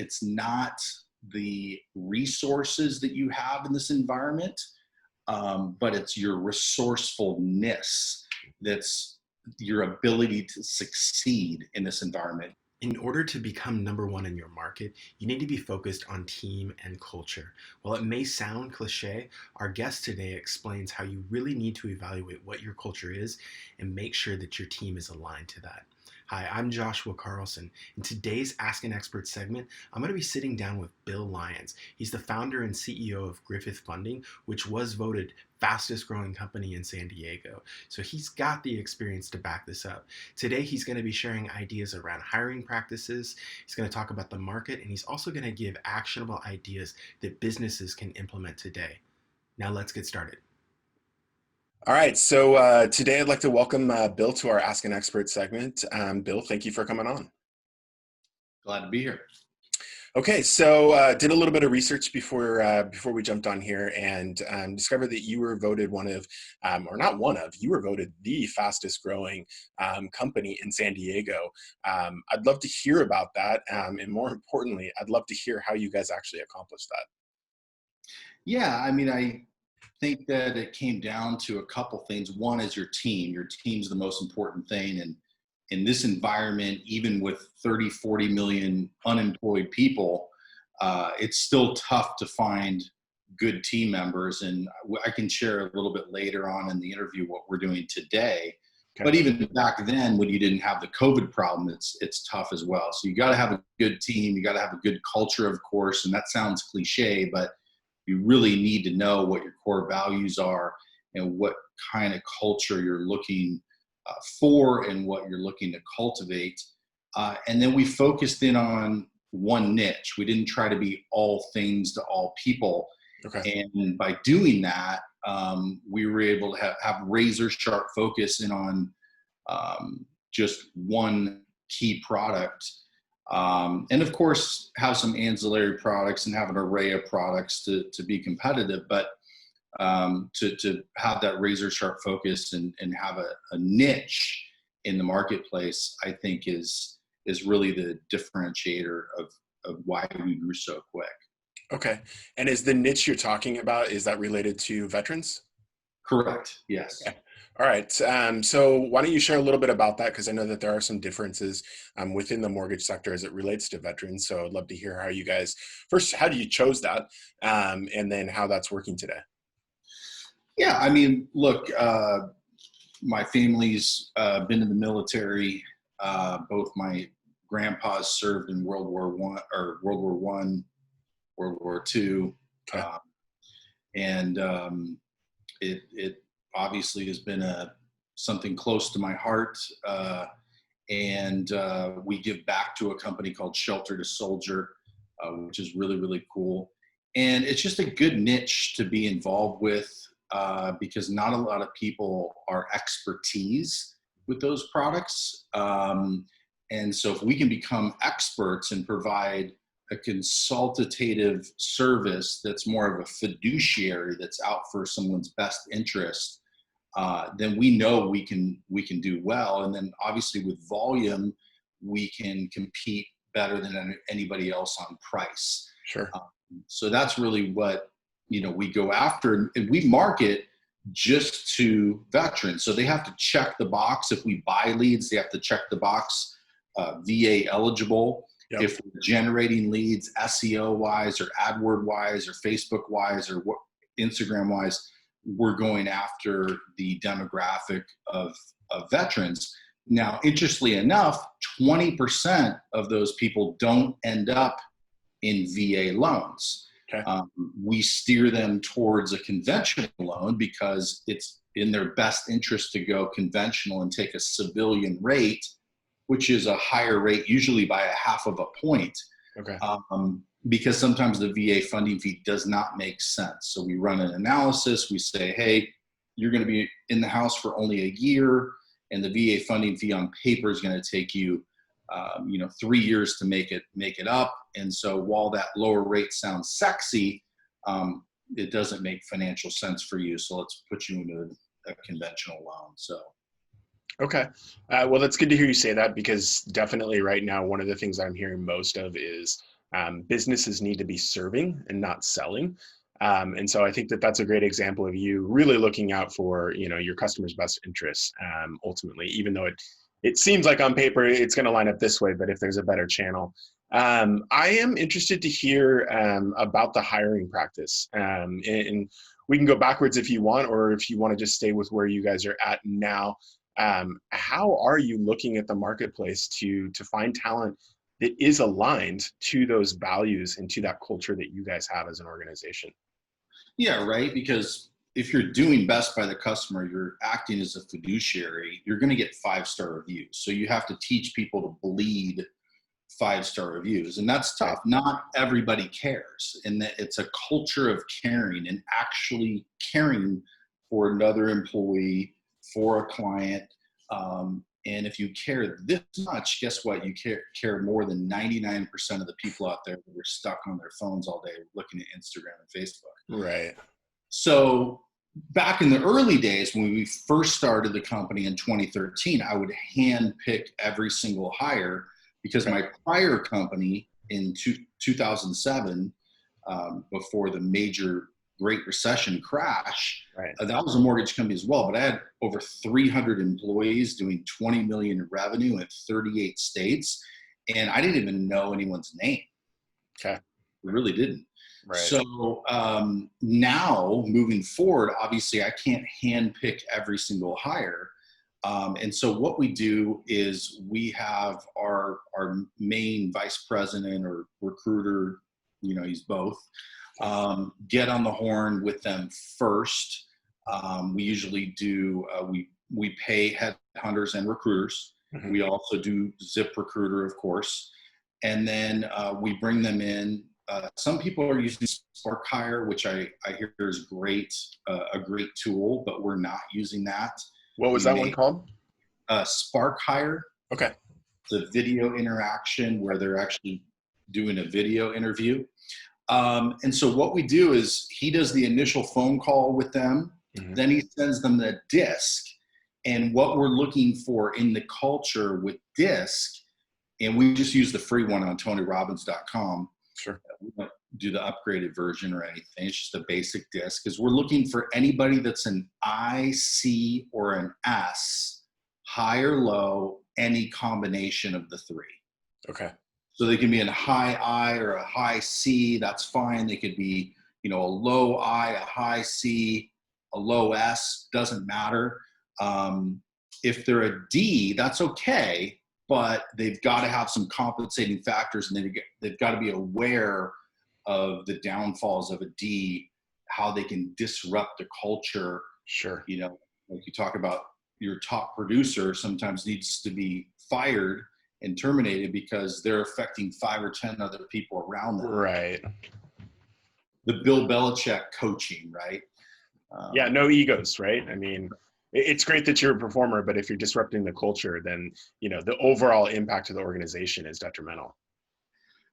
it's not the resources that you have in this environment, but it's your resourcefulness that's your ability to succeed in this environment. In order to become number one in your market, you need to be focused on team and culture. While it may sound cliche, our guest today explains how you really need to evaluate what your culture is and make sure that your team is aligned to that. Hi, I'm Joshua Carlsen. In today's Ask an Expert segment, I'm going to be sitting down with Bill Lyons. He's the founder and CEO of Griffin Funding, which was voted fastest growing company in San Diego. So he's got the experience to back this up. Today, he's going to be sharing ideas around hiring practices. He's going to talk about the market, and he's also going to give actionable ideas that businesses can implement today. Now let's get started. All right, so today I'd like to welcome Bill to our Ask an Expert segment. Bill, thank you for coming on. Glad to be here. Okay, so did a little bit of research before we jumped on here, and discovered that you were voted you were voted the fastest growing company in San Diego. I'd love to hear about that, and more importantly, I'd love to hear how you guys actually accomplished that. Yeah, I think that it came down to a couple things. One is your team. Your team's the most important thing. And in this environment, even with 30, 40 million unemployed people, it's still tough to find good team members. And I can share a little bit later on in the interview what we're doing today. Okay. But even back then, when you didn't have the COVID problem, it's tough as well. So you got to have a good team. You got to have a good culture, of course. And that sounds cliche, but you really need to know what your core values are and what kind of culture you're looking for and what you're looking to cultivate. And then we focused in on one niche. We didn't try to be all things to all people. Okay. And by doing that, we were able to have razor sharp focus in on just one key product. And of course, have some ancillary products and have an array of products to be competitive, but to have that razor sharp focus and have a niche in the marketplace, I think is really the differentiator of why we grew so quick. Okay. And is the niche you're talking about, is that related to veterans? Correct. Yes. Okay. All right. So why don't you share a little bit about that? Because I know that there are some differences within the mortgage sector as it relates to veterans. So I'd love to hear how you guys, first, how do you chose that? And then how that's working today. Yeah. Look, my family's been in the military. Both my grandpas served in World War I, World War II. Okay. It obviously has been something close to my heart. We give back to a company called Shelter to Soldier, which is really, really cool. And it's just a good niche to be involved with because not a lot of people are expertise with those products. And so if we can become experts and provide a consultative service that's more of a fiduciary that's out for someone's best interest, then we know we can do well. And then obviously with volume, we can compete better than anybody else on price. Sure. So that's really what, we go after, and we market just to veterans. So they have to check the box. If we buy leads, they have to check the box, VA eligible. Yep. If we're generating leads SEO wise or AdWord wise or Facebook wise or Instagram wise, we're going after the demographic of veterans. Now, interestingly enough, 20% of those people don't end up in VA loans. Okay. We steer them towards a conventional loan because it's in their best interest to go conventional and take a civilian rate, which is a higher rate, usually by a half of a point. Okay. Because sometimes the VA funding fee does not make sense. So we run an analysis. We say, hey, you're going to be in the house for only a year, and the VA funding fee on paper is going to take you, 3 years to make it up. And so while that lower rate sounds sexy, it doesn't make financial sense for you. So let's put you into a conventional loan. So. Okay. Well, that's good to hear you say that, because definitely right now, one of the things I'm hearing most of is Businesses need to be serving and not selling. And so I think that that's a great example of you really looking out for, your customer's best interests, ultimately, even though it seems like on paper it's going to line up this way, but if there's a better channel. I am interested to hear about the hiring practice. And we can go backwards if you want, or if you want to just stay with where you guys are at now. How are you looking at the marketplace to find talent that is aligned to those values and to that culture that you guys have as an organization? Yeah, right. Because if you're doing best by the customer, you're acting as a fiduciary, you're going to get 5-star reviews. So you have to teach people to bleed 5-star reviews. And that's tough. Not everybody cares. And that it's a culture of caring and actually caring for another employee, for a client. And if you care this much, guess what? You care more than 99% of the people out there that are stuck on their phones all day looking at Instagram and Facebook. Right. So back in the early days, when we first started the company in 2013, I would hand pick every single hire because my prior company in 2007, before the major Great Recession crash, Right. That was a mortgage company as well, but I had over 300 employees doing 20 million in revenue in 38 states, and I didn't even know anyone's name. Okay. We really didn't. Right. So now moving forward, obviously I can't hand pick every single hire. And so what we do is we have our main vice president or recruiter, he's both, get on the horn with them first. We usually do, we pay headhunters and recruiters. Mhm. We also do ZipRecruiter, of course. And then we bring them in. Some people are using Spark Hire, which I hear is great, a great tool, but we're not using that. What was that one called? Spark Hire. Okay. The video interaction where they're actually doing a video interview. And so what we do is he does the initial phone call with them. Mm-hmm. Then he sends them the disc. And what we're looking for in the culture with disc, and we just use the free one on TonyRobbins.com. Sure. We don't do the upgraded version or anything. It's just a basic disc because we're looking for anybody that's an I, C, or an S, high or low, any combination of the three. Okay. So they can be a high I or a high C. That's fine. They could be, a low I, a high C, a low S. Doesn't matter. If they're a D, that's okay. But they've got to have some compensating factors, and they've got to be aware of the downfalls of a D, how they can disrupt the culture. Sure. Like you talk about your top producer sometimes needs to be fired and terminated because they're affecting 5 or 10 other people around them. Right. The Bill Belichick coaching, right? Yeah, no egos, right? I mean, it's great that you're a performer, but if you're disrupting the culture, then the overall impact of the organization is detrimental.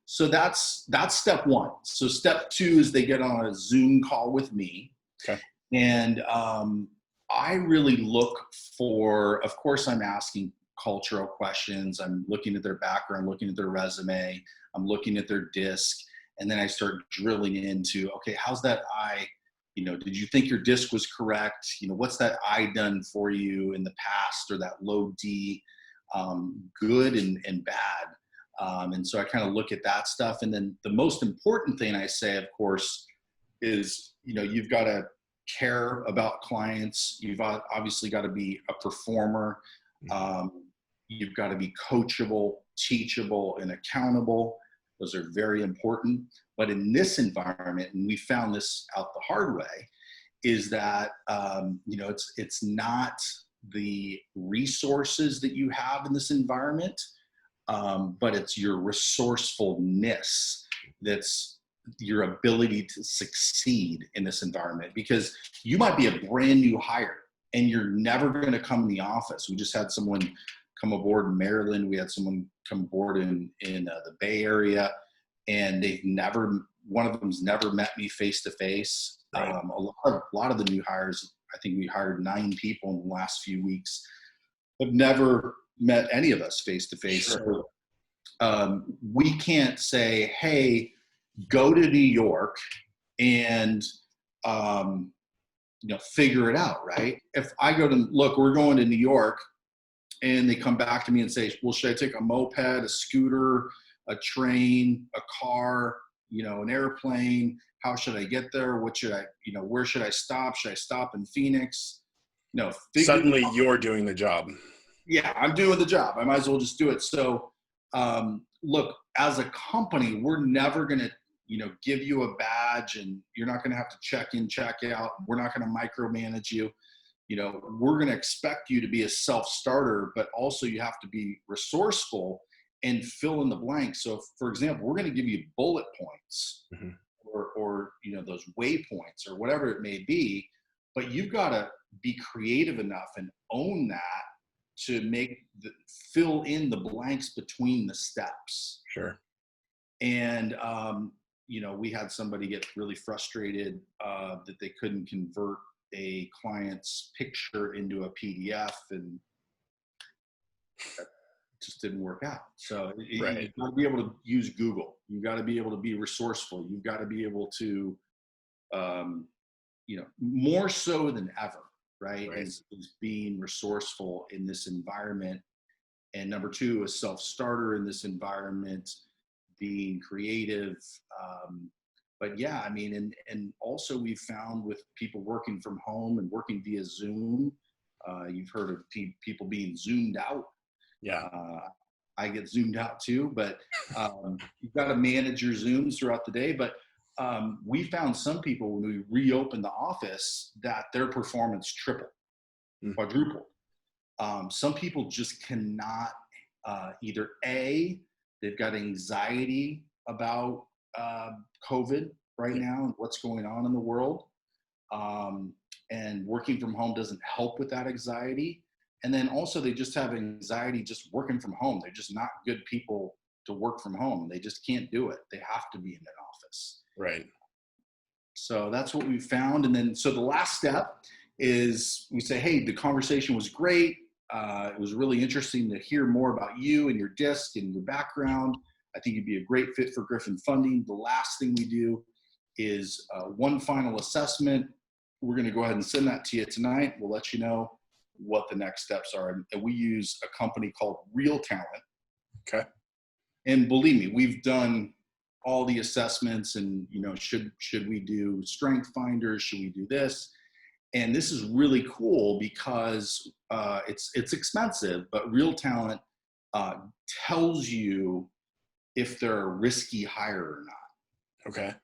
So that's step one. So step two is they get on a Zoom call with me. Okay. And I really look for, of course, I'm asking cultural questions. I'm looking at their background, looking at their resume. I'm looking at their disc. And then I start drilling into, okay, how's that eye? Did you think your disc was correct? What's that eye done for you in the past, or that low D, good and bad? And so I kind of look at that stuff. And then the most important thing I say, of course, is, you've got to care about clients. You've obviously got to be a performer. You've got to be coachable, teachable, and accountable. Those are very important. But in this environment, and we found this out the hard way, is that, it's not the resources that you have in this environment, but it's your resourcefulness that's your ability to succeed in this environment. Because you might be a brand new hire and you're never going to come in the office. We just had someone come aboard in Maryland. We had someone come aboard in the Bay Area, and one of them's never met me face to face. A lot of the new hires, I think we hired 9 people in the last few weeks, have never met any of us face to face. we can't say, hey, go to New York and figure it out, right? If I go to, look, we're going to New York, and they come back to me and say, well, should I take a moped, a scooter, a train, a car, an airplane? How should I get there? What should I, where should I stop? Should I stop in Phoenix? Suddenly you're doing the job. Yeah, I'm doing the job. I might as well just do it. So, look, as a company, we're never going to, give you a badge, and you're not going to have to check in, check out. We're not going to micromanage you. We're going to expect you to be a self-starter, but also you have to be resourceful and fill in the blanks. So, for example, we're going to give you bullet points, mm-hmm. or those waypoints or whatever it may be, but you've got to be creative enough and own that to fill in the blanks between the steps. Sure. And, we had somebody get really frustrated that they couldn't convert a client's picture into a PDF, and that just didn't work out. So right. You've got to be able to use Google. You've got to be able to be resourceful. You've got to be able to, more so than ever, right? Is being resourceful in this environment. And number two, a self-starter in this environment, being creative. But yeah, I mean, and also we've found with people working from home and working via Zoom, you've heard of people being zoomed out. Yeah. I get zoomed out too, but you've got to manage your Zooms throughout the day. But we found some people when we reopened the office that their performance tripled, quadrupled. Some people just cannot, either A, they've got anxiety about COVID right now and what's going on in the world. And working from home doesn't help with that anxiety. And then also they just have anxiety just working from home. They're just not good people to work from home. They just can't do it. They have to be in an office. Right. So that's what we found. And then, so the last step is we say, hey, the conversation was great. It was really interesting to hear more about you and your disc and your background. I think you'd be a great fit for Griffin Funding. The last thing we do is one final assessment. We're going to go ahead and send that to you tonight. We'll let you know what the next steps are. And we use a company called Real Talent. Okay. And believe me, we've done all the assessments and, should we do strength finders? Should we do this? And this is really cool because it's expensive, but Real Talent tells you if they're a risky hire or not. Okay.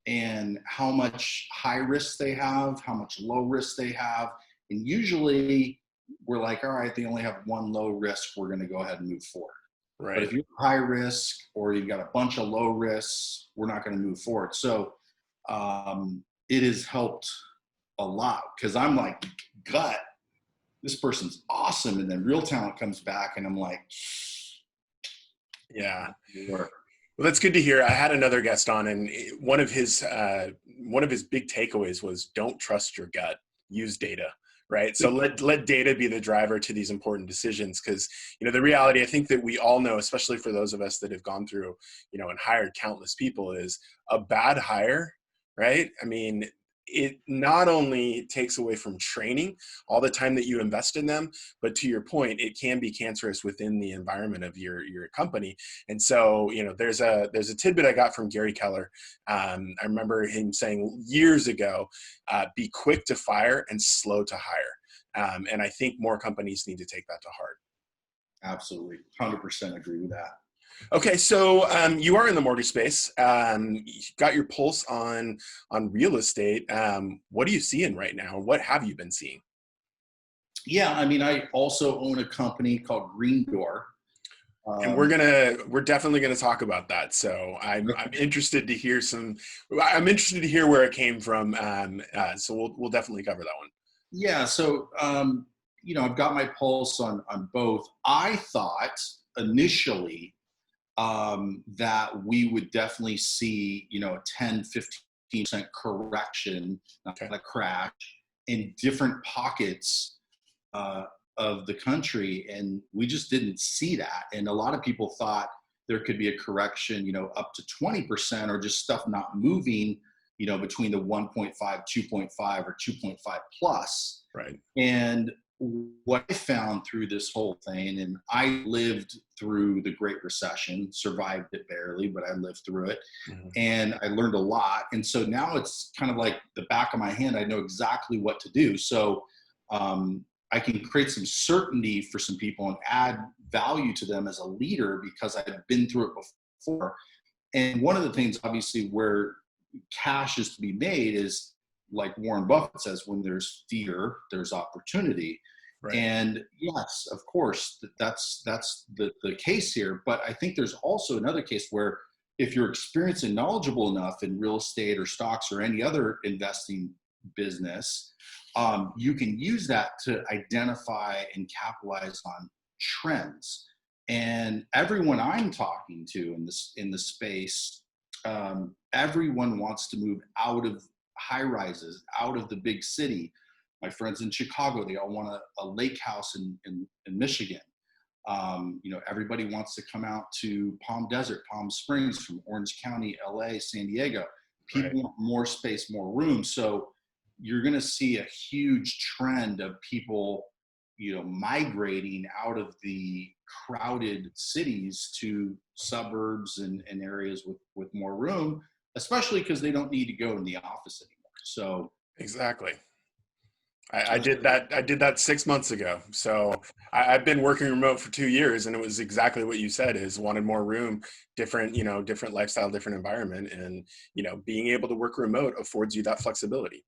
And how much high risk they have, how much low risk they have. And usually we're like, all right, they only have one low risk. We're going to go ahead and move forward. Right. But if you're high risk or you've got a bunch of low risks, we're not going to move forward. So it has helped a lot because I'm like, gut, this person's awesome. And then Real Talent comes back and I'm like, yeah. Well, that's good to hear. I had another guest on, and one of his big takeaways was don't trust your gut, use data, right? So let data be the driver to these important decisions. Because, the reality, I think that we all know, especially for those of us that have gone through, and hired countless people, is a bad hire, right? I mean, it not only takes away from training, all the time that you invest in them, but to your point, it can be cancerous within the environment of your company. And so, there's a tidbit I got from Gary Keller. I remember him saying years ago, be quick to fire and slow to hire. And I think more companies need to take that to heart. Absolutely. 100% agree with that. Okay, so you are in the mortgage space. You got your pulse on real estate. What are you seeing right now? What have you been seeing? Yeah, I mean, I also own a company called Green Door. And we're definitely gonna talk about that. So I'm interested to hear I'm interested to hear where it came from. So we'll definitely cover that one. Yeah. So I've got my pulse on both. I thought initially that we would definitely see, a 10-15% correction, not a crash, in different pockets of the country. And we just didn't see that. And a lot of people thought, there could be a correction, up to 20%, or just stuff not moving, between the 1.5, 2.5, or 2.5 plus. Right. And what I found through this whole thing, and I lived through the Great Recession, survived it barely, but I lived through it. Mm-hmm. And I learned a lot. And so now it's kind of like the back of my hand. I know exactly what to do. So I can create some certainty for some people and add value to them as a leader because I've been through it before. And one of the things, obviously, where cash is to be made is, like Warren Buffett says, when there's fear, there's opportunity. Right. And yes, of course, that's the case here. But I think there's also another case where if you're experienced and knowledgeable enough in real estate or stocks or any other investing business, you can use that to identify and capitalize on trends. And everyone I'm talking to in the space, everyone wants to move out of high rises, out of the big city. My friends in Chicago, they all want a lake house in Michigan. Everybody wants to come out to Palm Desert, Palm Springs from Orange County, LA, San Diego. People want more space, more room. So you're going to see a huge trend of people, migrating out of the crowded cities to suburbs and areas with more room, especially because they don't need to go in the office anymore. So exactly. I did that 6 months ago. So I've been working remote for 2 years, and it was exactly what you said, is wanted more room, different lifestyle, different environment. And, being able to work remote affords you that flexibility.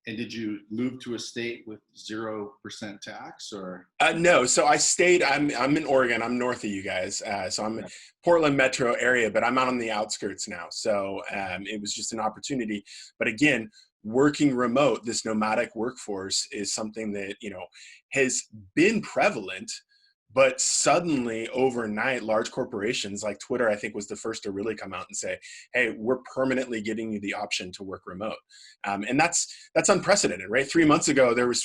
And did you move to a state with 0% tax, or? No, so I stayed. I'm in Oregon. I'm north of you guys, so I'm in Portland metro area, but I'm out on the outskirts now. So it was just an opportunity. But again, working remote, this nomadic workforce is something that has been prevalent. But suddenly, overnight, large corporations like Twitter, I think, was the first to really come out and say, "Hey, we're permanently giving you the option to work remote," and that's unprecedented, right? 3 months ago, there was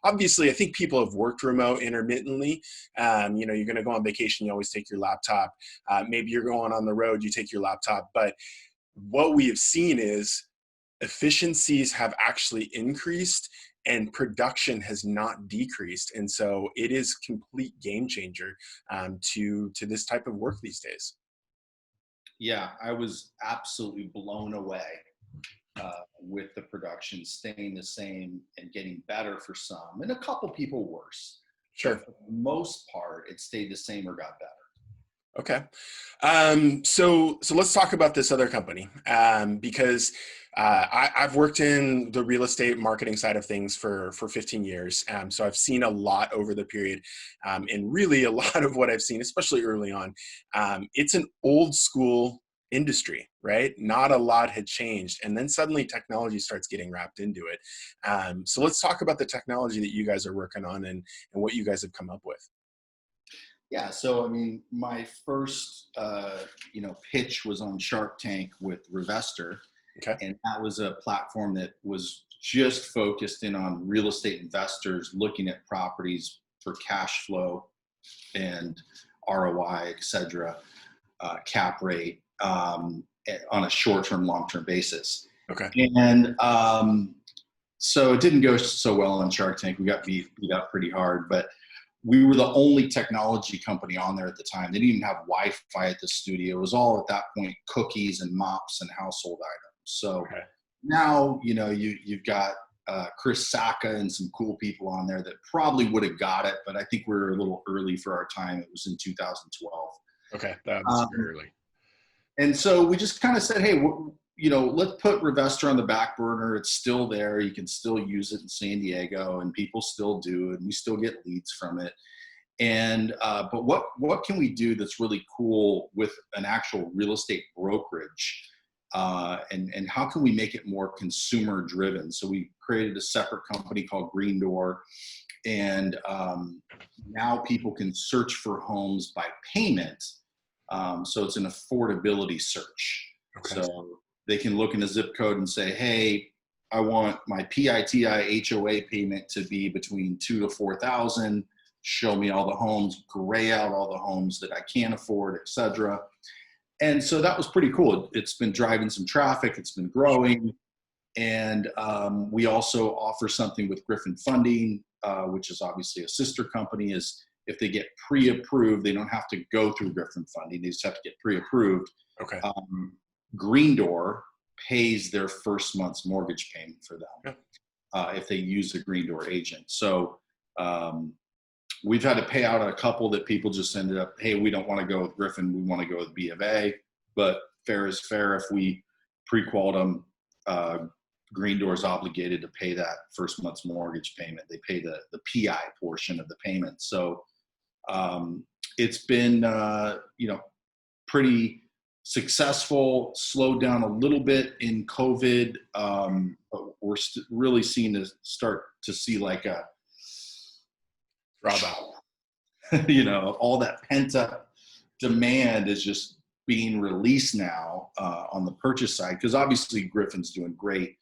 obviously, I think people have worked remote intermittently. You're going to go on vacation, you always take your laptop. Maybe you're going on the road, you take your laptop. But what we have seen is efficiencies have actually increased and production has not decreased. And so it is complete game changer to this type of work these days. Yeah, I was absolutely blown away with the production staying the same and getting better for some, and a couple people worse. Sure. But for the most part, it stayed the same or got better. Okay. So let's talk about this other company, because I've worked in the real estate marketing side of things for 15 years. So I've seen a lot over the period, and really a lot of what I've seen, especially early on, it's an old school industry, right? Not a lot had changed. And then suddenly technology starts getting wrapped into it. So let's talk about the technology that you guys are working on and what you guys have come up with. Yeah, so I mean, my first pitch was on Shark Tank with Revestor, and that was a platform that was just focused in on real estate investors looking at properties for cash flow and ROI, et cetera, cap rate on a short-term, long-term basis. Okay. And so it didn't go so well on Shark Tank. We got beat up pretty hard, but we were the only technology company on there at the time. They didn't even have Wi-Fi at the studio. It was all at that point cookies and mops and household items. So now, you've got Chris Sacca and some cool people on there that probably would have got it, but I think we were a little early for our time. It was in 2012. Okay, that was early. And so we just kind of said, hey, let's put Revestor on the back burner. It's still there. You can still use it in San Diego, and people still do, and we still get leads from it. And but what can we do that's really cool with an actual real estate brokerage? And how can we make it more consumer driven? So we created a separate company called Green Door, and now people can search for homes by payment. So it's an affordability search. Okay. So they can look in a zip code and say, hey, I want my PITI HOA payment to be between $2,000 to $4,000. show me all the homes, gray out all the homes that I can't afford, etc. And so that was pretty cool. It's been driving some traffic. It's been growing. And we also offer something with Griffin Funding, which is obviously a sister company. Is if they get pre-approved, they don't have to go through Griffin Funding. They just have to get pre-approved. Okay. Green Door pays their first month's mortgage payment for them if they use a Green Door agent. So we've had to pay out a couple that people just ended up, hey, we don't want to go with Griffin. We want to go with B of A. But fair is fair. If we pre-qualified them, Green Door is obligated to pay that first month's mortgage payment. They pay the PI portion of the payment. So it's been, pretty successful, slowed down a little bit in COVID. But we're really start to see like a drawback. All that pent up demand is just being released now on the purchase side. Cause obviously Griffin's doing great,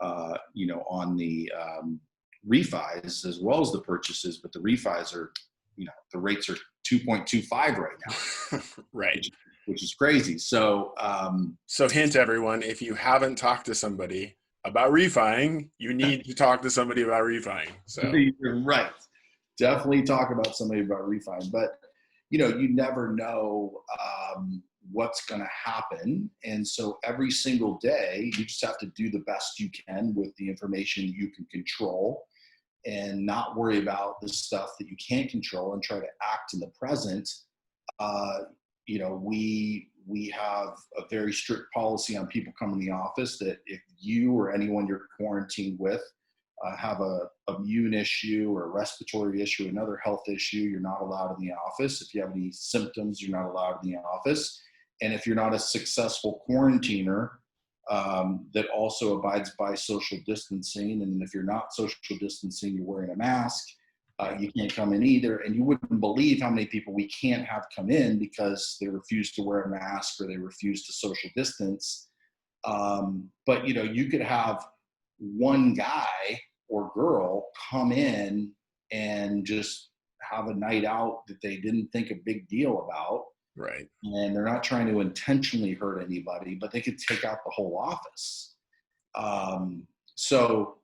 on the refis as well as the purchases, but the refis are, the rates are 2.25 right now. Right. Which is crazy. So, hint everyone, if you haven't talked to somebody about refining, you need to talk to somebody about refining. So you're right. Definitely talk about somebody about refining, but you never know what's going to happen. And so every single day, you just have to do the best you can with the information you can control and not worry about the stuff that you can't control and try to act in the present. We have a very strict policy on people coming to the office that if you or anyone you're quarantined with have a immune issue or a respiratory issue, another health issue, you're not allowed in the office. If you have any symptoms, you're not allowed in the office. And if you're not a successful quarantiner that also abides by social distancing, and if you're not social distancing, you're wearing a mask, you can't come in either. And you wouldn't believe how many people we can't have come in because they refuse to wear a mask or they refuse to social distance. But you could have one guy or girl come in and just have a night out that they didn't think a big deal about. Right. And they're not trying to intentionally hurt anybody, but they could take out the whole office. So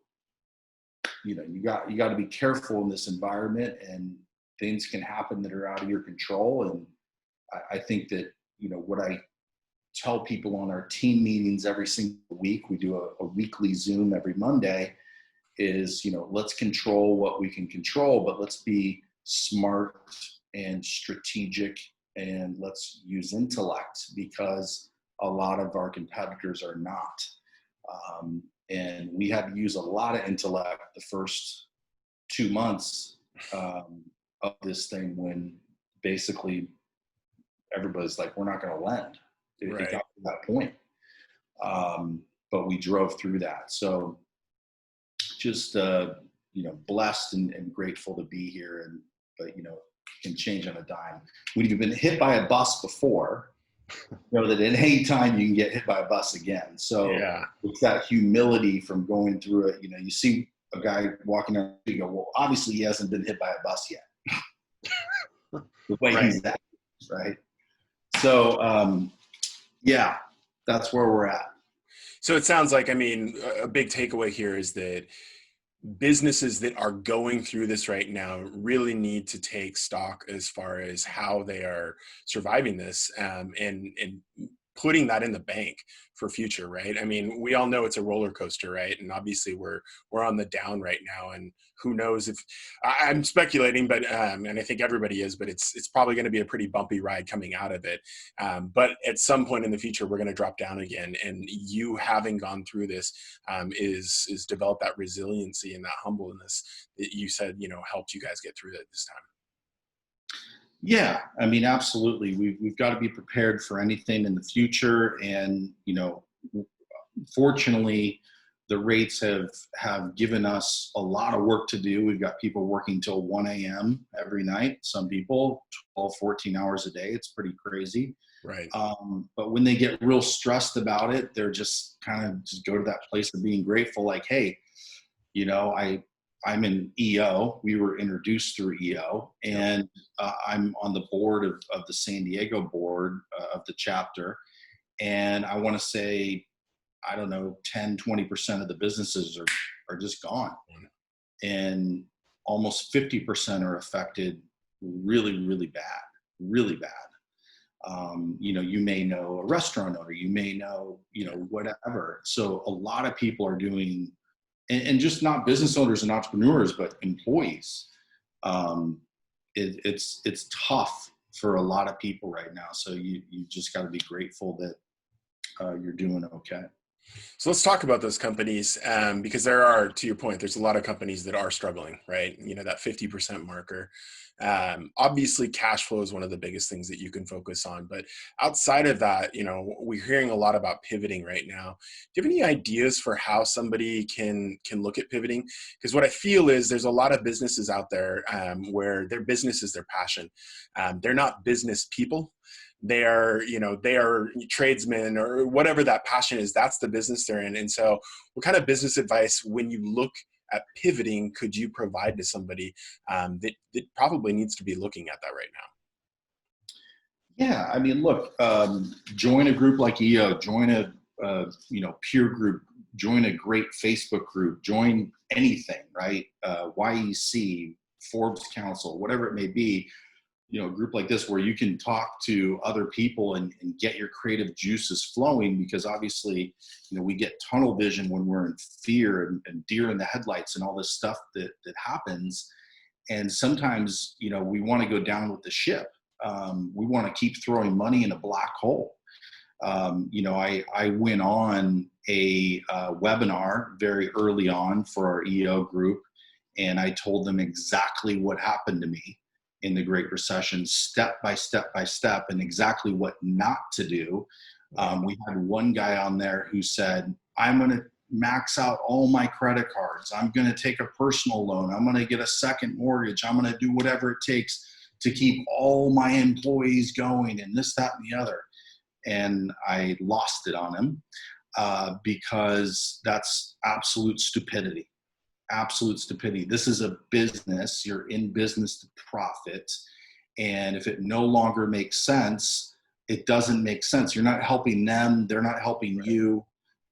you got to be careful in this environment, and things can happen that are out of your control. And I think that, what I tell people on our team meetings every single week, we do a weekly Zoom every Monday, is, let's control what we can control, but let's be smart and strategic, and let's use intellect, because a lot of our competitors are not. And we had to use a lot of intellect the first 2 months of this thing, when basically everybody's like, we're not going to lend. It got to that point. But we drove through that. So just, blessed and grateful to be here. But can change on a dime. When you've been hit by a bus before, know that at any time you can get hit by a bus again. So it's that humility from going through it. You see a guy walking down, you go, well, obviously he hasn't been hit by a bus yet. The way he's at, right? So, that's where we're at. So it sounds like, a big takeaway here is that businesses that are going through this right now really need to take stock as far as how they are surviving this, and putting that in the bank for future, right? We all know it's a roller coaster, right? And obviously we're on the down right now, and who knows if I'm speculating, but and I think everybody is, but it's probably going to be a pretty bumpy ride coming out of it. But at some point in the future, we're going to drop down again. And you having gone through this is developed that resiliency and that humbleness that you said, helped you guys get through that this time. Yeah, absolutely. We've got to be prepared for anything in the future. And, fortunately, the rates have given us a lot of work to do. We've got people working till 1 a.m. every night. Some people 12, 14 hours a day. It's pretty crazy. Right. But when they get real stressed about it, they're just kind of just go to that place of being grateful. Like, hey, I'm an EO. We were introduced through EO, and I'm on the board of the San Diego board of the chapter. And I want to say, I don't know, 10, 20% of the businesses are just gone. And almost 50% are affected really, really bad, really bad. You may know a restaurant owner, you may know, whatever. So a lot of people are doing, and just not business owners and entrepreneurs, but employees. It's tough for a lot of people right now. So you just got to be grateful that you're doing okay. So let's talk about those companies, because there are, to your point, there's a lot of companies that are struggling, right? That 50% marker. Obviously, cash flow is one of the biggest things that you can focus on. But outside of that, we're hearing a lot about pivoting right now. Do you have any ideas for how somebody can look at pivoting? Because what I feel is there's a lot of businesses out there where their business is their passion. They're not business people. They are tradesmen or whatever that passion is. That's the business they're in. And so what kind of business advice, when you look at pivoting, could you provide to somebody that probably needs to be looking at that right now? Yeah, I mean, look, join a group like EO, join a peer group, join a great Facebook group, join anything, right? YEC, Forbes Council, whatever it may be. A group like this where you can talk to other people and get your creative juices flowing, because obviously, we get tunnel vision when we're in fear and deer in the headlights and all this stuff that happens. And sometimes, we want to go down with the ship. We want to keep throwing money in a black hole. I went on a webinar very early on for our EO group, and I told them exactly what happened to me in the Great Recession, step by step by step, and exactly what not to do. We had one guy on there who said, I'm going to max out all my credit cards. I'm going to take a personal loan. I'm going to get a second mortgage. I'm going to do whatever it takes to keep all my employees going, and this, that, and the other. And I lost it on him because that's absolute stupidity. Absolute stupidity. This is a business. You're in business to profit. And if it no longer makes sense, it doesn't make sense. You're not helping them. They're not helping you.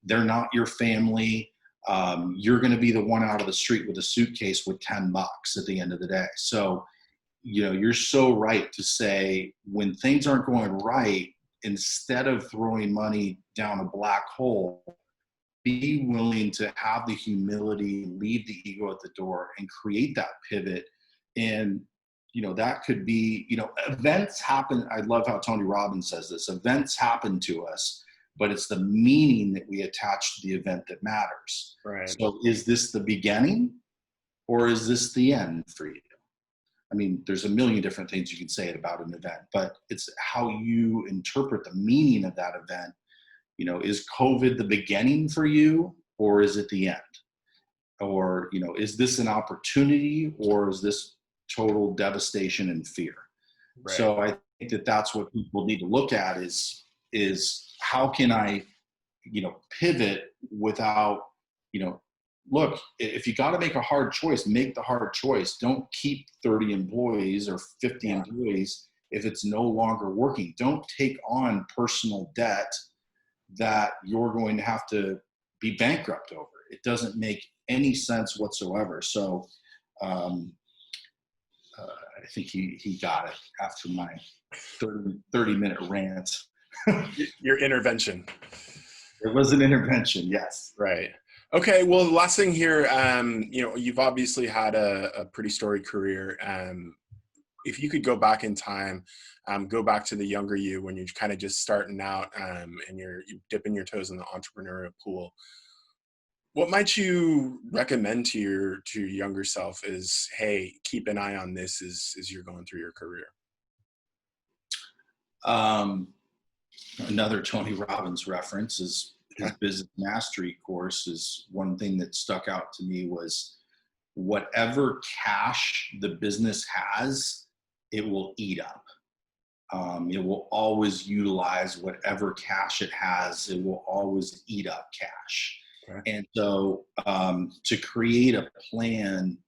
They're not your family. You're going to be the one out of the street with a suitcase with $10 at the end of the day. So, you're so right to say, when things aren't going right, instead of throwing money down a black hole, be willing to have the humility, leave the ego at the door, and create that pivot. And, that could be, events happen. I love how Tony Robbins says this: events happen to us, but it's the meaning that we attach to the event that matters. Right. So is this the beginning or is this the end for you? I mean, there's a million different things you can say about an event, but it's how you interpret the meaning of that event. Is COVID the beginning for you, or is it the end? Or, is this an opportunity, or is this total devastation and fear? Right. So I think that that's what people need to look at is how can I, pivot without, look, if you got to make a hard choice, make the hard choice. Don't keep 30 employees or 50 employees if it's no longer working. Don't take on personal debt that you're going to have to be bankrupt over. It doesn't make any sense whatsoever. So I think he got it after my 30-minute rant. Your intervention. It was an intervention, yes. Right. Okay. Well, the last thing here, you've obviously had a pretty storied career. If you could go back in time, go back to the younger you when you're kind of just starting out and you're dipping your toes in the entrepreneurial pool, what might you recommend to your younger self is, hey, keep an eye on this as you're going through your career? Another Tony Robbins reference is his business mastery course. Is one thing that stuck out to me was, whatever cash the business has, it will eat up. It will always utilize whatever cash it has. It will always eat up cash. Okay. And so to create a plan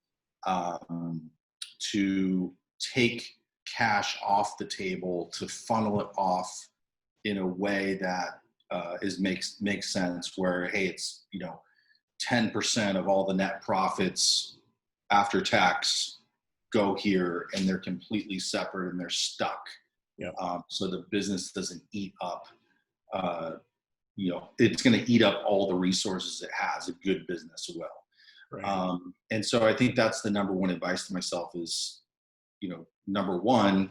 to take cash off the table, to funnel it off in a way that makes sense, where, hey, it's 10% of all the net profits after tax go here, and they're completely separate and they're stuck. Yeah. So the business doesn't eat up, it's going to eat up all the resources it has. A good business will. Right. And so I think that's the number one advice to myself is, number one,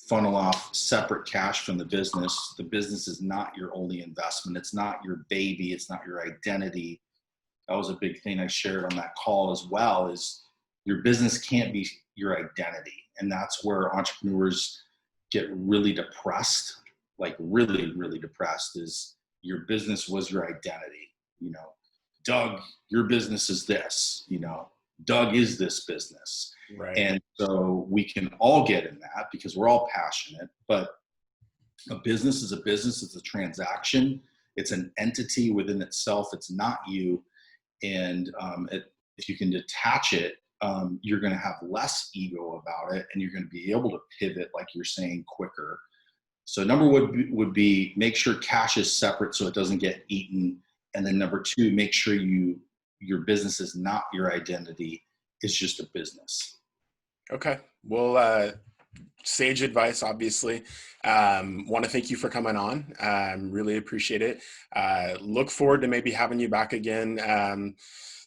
funnel off separate cash from the business. The business is not your only investment. It's not your baby. It's not your identity. That was a big thing I shared on that call as well, is your business can't be your identity. And that's where entrepreneurs get really depressed, like really, really depressed, is your business was your identity. Doug, your business is this, Doug is this business. Right. And so we can all get in that because we're all passionate, but a business is a business. It's a transaction. It's an entity within itself. It's not you. And if you can detach it, you're going to have less ego about it, and you're going to be able to pivot, like you're saying, quicker. So number one would be make sure cash is separate so it doesn't get eaten. And then number two, make sure your business is not your identity. It's just a business. Okay. Well, sage advice, obviously. Want to thank you for coming on. Really appreciate it. Look forward to maybe having you back again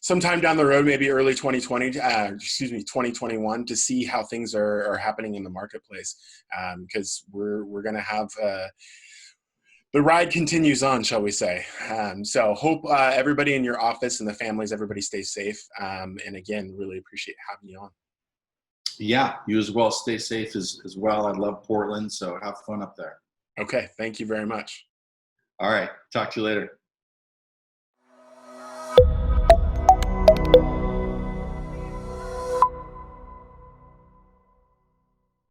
sometime down the road, maybe early 2021, to see how things are happening in the marketplace. Because we're going to have the ride continues on, shall we say. So hope everybody in your office and the families, everybody stays safe. And again, really appreciate having you on. Yeah, you as well. Stay safe as well. I love Portland, so have fun up there. Okay, thank you very much. All right, talk to you later.